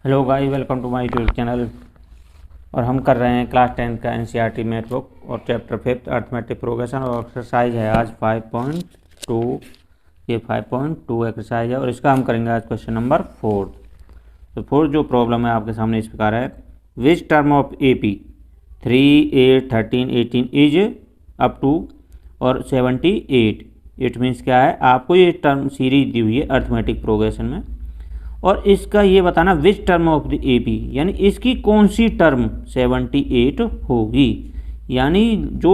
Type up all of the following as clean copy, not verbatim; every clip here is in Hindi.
Hello guys, welcome to my YouTube channel. और हम कर रहे हैं क्लास 10 का एनसीईआरटी मैथ बुक और चैप्टर 5 अर्थमेटिक प्रोग्रेशन और एक्सरसाइज है आज 5.2। ये 5.2 एक्सरसाइज है और इसका हम करेंगे आज क्वेश्चन नंबर 4। तो 4 जो प्रॉब्लम है आपके सामने इस प्रकार है। Which term of AP 3, 8, 13, 18 is up to और 78। इट मीन्स क्या है, आपको ये टर्म सीरीज दी हुई है अर्थमेटिक प्रोग्रेशन में और इसका ये बताना विच टर्म ऑफ द AP, यानी इसकी कौन सी टर्म 78 होगी। यानी जो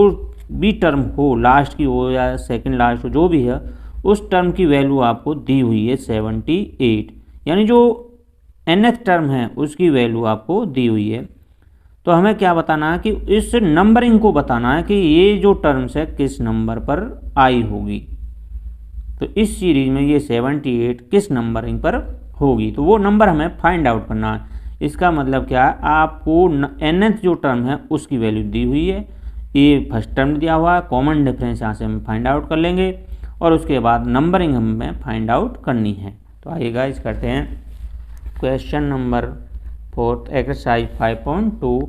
भी टर्म हो, लास्ट की हो या सेकंड लास्ट हो, जो भी है उस टर्म की वैल्यू आपको दी हुई है 78। यानी जो nth टर्म है उसकी वैल्यू आपको दी हुई है। तो हमें क्या बताना है कि इस नंबरिंग को बताना है कि ये जो टर्म्स है किस नंबर पर आई होगी। तो इस सीरीज में ये 78 किस नंबरिंग पर होगी, तो वो नंबर हमें फाइंड आउट करना है। इसका मतलब क्या है, आपको nth जो टर्म है उसकी वैल्यू दी हुई है, ये फर्स्ट टर्म दिया हुआ है, कॉमन डिफरेंस यहाँ से हम फाइंड आउट कर लेंगे और उसके बाद नंबरिंग हमें फाइंड आउट करनी है। तो आइए गाइस करते हैं क्वेश्चन नंबर 4 एक्सरसाइज 5.2।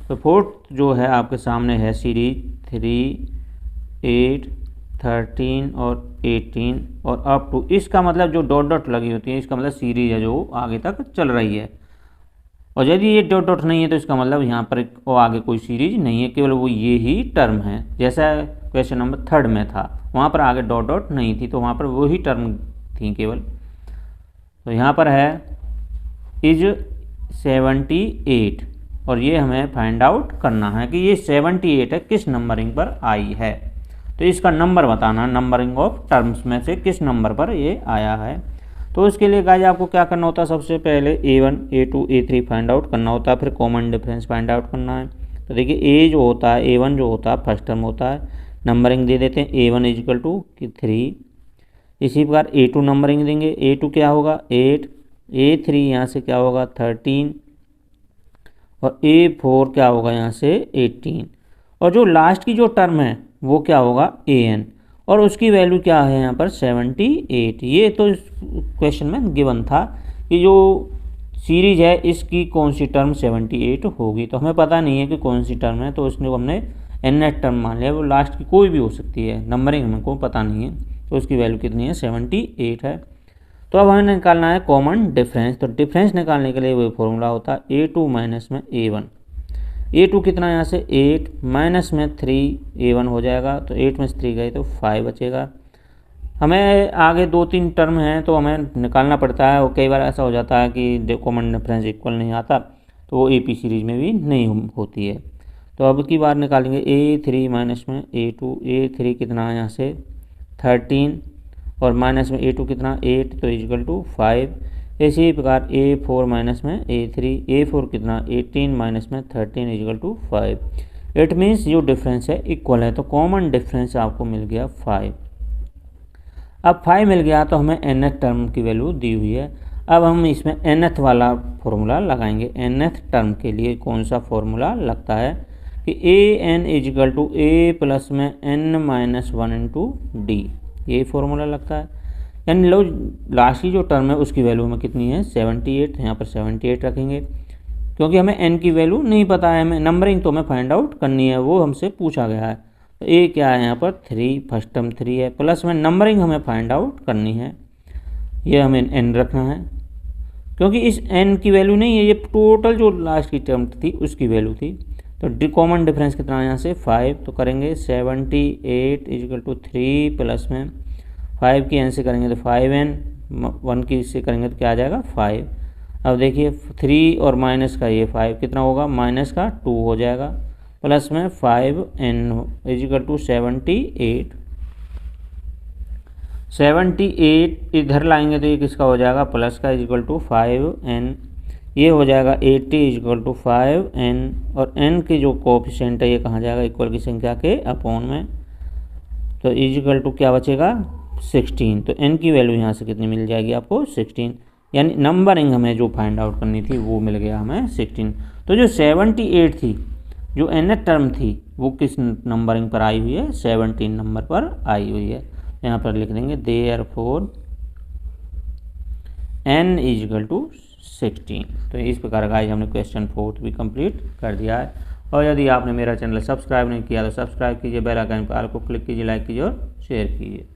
तो फोर्थ जो है आपके सामने है सीरीज 3, 8, 13 और 18 और अप टू। इसका मतलब जो डॉट डॉट लगी होती है इसका मतलब सीरीज है जो आगे तक चल रही है, और यदि ये डॉट डॉट नहीं है तो इसका मतलब यहाँ पर वो आगे कोई सीरीज नहीं है, केवल वो ये ही टर्म है। जैसा क्वेश्चन नंबर 3 में था, वहाँ पर आगे डॉट डॉट नहीं थी तो वहाँ पर वही टर्म थी केवल। तो यहाँ पर है इज 78 और ये हमें फाइंड आउट करना है कि ये 78 है किस नंबरिंग पर आई है। तो इसका नंबर बताना, नंबरिंग ऑफ टर्म्स में से किस नंबर पर ये आया है। तो उसके लिए गाइस आपको क्या करना होता है, सबसे पहले A1, A2, A3 find out करना होता है, फिर कॉमन डिफरेंस फाइंड आउट करना है। तो देखिए A जो होता है, A1 जो होता है फर्स्ट टर्म होता है, नंबरिंग दे देते हैं A1 इजिकल टू 3। इसी प्रकार A2 नंबरिंग देंगे, A2 क्या होगा 8, A3 यहाँ से क्या होगा 13 और A4 क्या होगा यहाँ से 18। और जो लास्ट की जो टर्म है वो क्या होगा AN और उसकी वैल्यू क्या है यहाँ पर 78। ये तो इस क्वेश्चन में गिवन था कि जो सीरीज है इसकी कौन सी टर्म 78 होगी। तो हमें पता नहीं है कि कौन सी टर्म है, तो उसने हमने nth टर्म मान लिया, वो लास्ट की कोई भी हो सकती है, नंबरिंग हमको पता नहीं है। तो उसकी वैल्यू कितनी है 78 है। तो अब हमें निकालना है कॉमन डिफरेंस। तो डिफरेंस निकालने के लिए वो फॉर्मूला होता है A2 माइनस में A1। A2 कितना यहाँ से 8 माइनस में 3 A1 हो जाएगा, तो 8 में से 3 गए तो 5 बचेगा। हमें आगे 2-3 टर्म हैं तो हमें निकालना पड़ता है, और कई बार ऐसा हो जाता है कि कॉमन डिफरेंस इक्वल नहीं आता तो वो AP सीरीज में भी नहीं होती है। तो अब की बार निकालेंगे A3 माइनस में A2। A3 कितना है यहाँ से 13 और माइनस में A2 कितना 8, तो इजिकल टू 5। इसी प्रकार A4 माइनस में A3, A4 कितना 18 माइनस में 13 इजिकल टू 5। इट मीन्स जो डिफरेंस है इक्वल है, तो कॉमन डिफरेंस आपको मिल गया 5। अब 5 मिल गया तो हमें nth टर्म की वैल्यू दी हुई है। अब हम इसमें nth वाला फॉर्मूला लगाएंगे। nth टर्म के लिए कौन सा फॉर्मूला लगता है कि an is equal to a plus में n माइनस 1 इंटू डी, ये फॉर्मूला लगता है। यानी लो लास्ट की जो टर्म है उसकी वैल्यू हमें कितनी है 78, यहाँ पर 78 रखेंगे क्योंकि हमें n की वैल्यू नहीं पता है, हमें नंबरिंग तो हमें फाइंड आउट करनी है, वो हमसे पूछा गया है। तो a क्या है यहाँ पर 3, फर्स्ट टर्म 3 है, प्लस में नंबरिंग हमें फाइंड आउट करनी है, ये हमें n रखना है क्योंकि इस n की वैल्यू नहीं है, ये टोटल जो लास्ट की टर्म थी उसकी वैल्यू थी। तो कॉमन डिफरेंस कितना है यहाँ से 5, तो करेंगे 78 इजिकल टू 3 प्लस में 5 की n से करेंगे तो 5n, 1 की से करेंगे तो क्या आ जाएगा 5। अब देखिए 3 और माइनस का ये 5 कितना होगा माइनस का 2 हो जाएगा, प्लस में 5n इजिकल टू 78। 78 इधर लाएंगे तो ये किसका हो जाएगा प्लस का इजिकल टू 5n, ये हो जाएगा 80 इजिकल टू 5n और n की जो कोफिशिएंट है ये कहाँ जाएगा इक्वल की संख्या के अपॉन में, तो इजिकल टू क्या बचेगा 16। तो n की वैल्यू यहाँ से कितनी मिल जाएगी आपको 16, यानी नंबरिंग हमें जो फाइंड आउट करनी थी वो मिल गया हमें 16। तो जो 78 थी, जो nth टर्म थी, वो किस नंबरिंग पर आई हुई है 17 नंबर पर आई हुई है। यहाँ पर लिख देंगे देयरफॉर n इजिकल टू 16। तो इस प्रकार गाइस हमने क्वेश्चन 4 भी कंप्लीट कर दिया है। और यदि आपने मेरा चैनल सब्सक्राइब नहीं किया तो सब्सक्राइब कीजिए, बेल आइकन पर ऑल को क्लिक कीजिए, लाइक कीजिए और शेयर कीजिए।